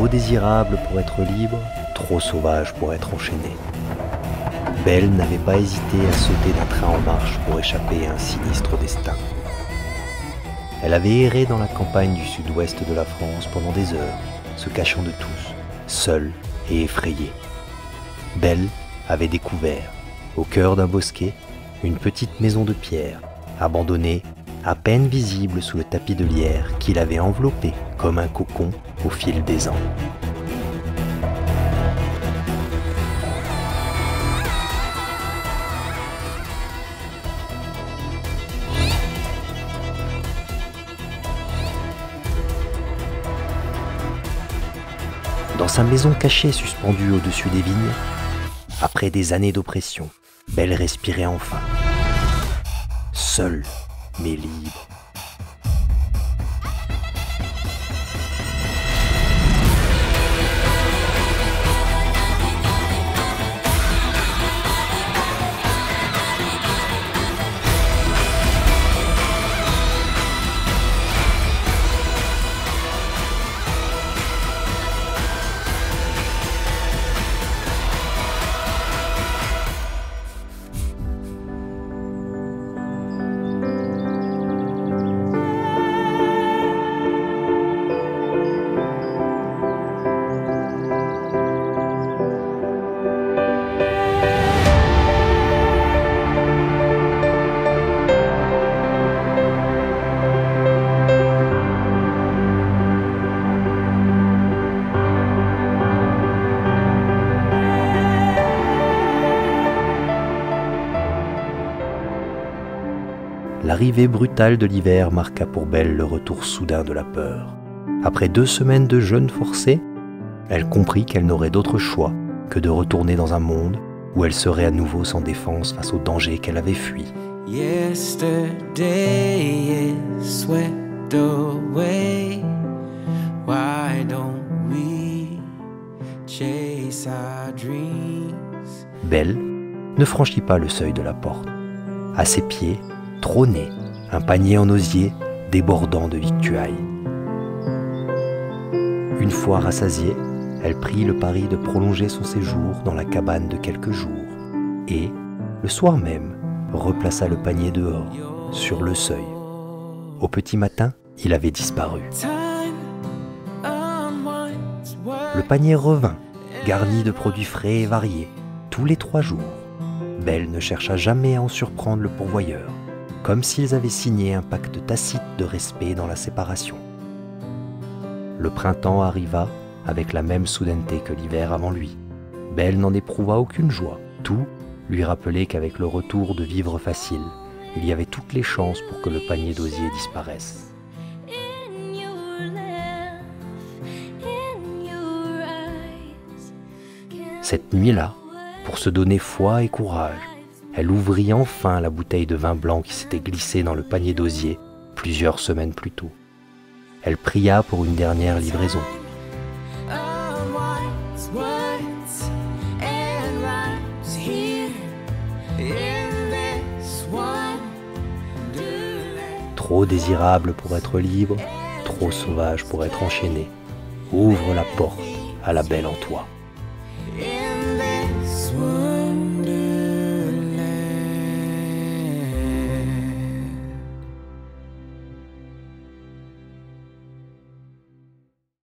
trop désirable pour être libre, trop sauvage pour être enchaîné. Belle n'avait pas hésité à sauter d'un train en marche pour échapper à un sinistre destin. Elle avait erré dans la campagne du sud-ouest de la France pendant des heures, se cachant de tous, seule et effrayée. Belle avait découvert, au cœur d'un bosquet, une petite maison de pierre, abandonnée, à peine visible sous le tapis de lierre qui l'avait enveloppée comme un cocon au fil des ans. Dans sa maison cachée suspendue au-dessus des vignes, après des années d'oppression, Belle respirait enfin. Seule, mais libre. L'arrivée brutale de l'hiver marqua pour Belle le retour soudain de la peur. Après 2 semaines de jeûne forcé, elle comprit qu'elle n'aurait d'autre choix que de retourner dans un monde où elle serait à nouveau sans défense face aux dangers qu'elle avait fuis. Yesterday is swept away. Why don't we chase our dreams? Belle ne franchit pas le seuil de la porte. À ses pieds, trônait un panier en osier débordant de victuailles. Une fois rassasiée, elle prit le pari de prolonger son séjour dans la cabane de quelques jours et, le soir même, replaça le panier dehors, sur le seuil. Au petit matin, il avait disparu. Le panier revint, garni de produits frais et variés, tous les 3 jours. Belle ne chercha jamais à en surprendre le pourvoyeur, comme s'ils avaient signé un pacte tacite de respect dans la séparation. Le printemps arriva avec la même soudaineté que l'hiver avant lui. Belle n'en éprouva aucune joie. Tout lui rappelait qu'avec le retour de vivre facile, il y avait toutes les chances pour que le panier d'osier disparaisse. Cette nuit-là, pour se donner foi et courage, elle ouvrit enfin la bouteille de vin blanc qui s'était glissée dans le panier d'osier plusieurs semaines plus tôt. Elle pria pour une dernière livraison. Trop désirable pour être libre, trop sauvage pour être enchaîné. Ouvre la porte à la belle en toi.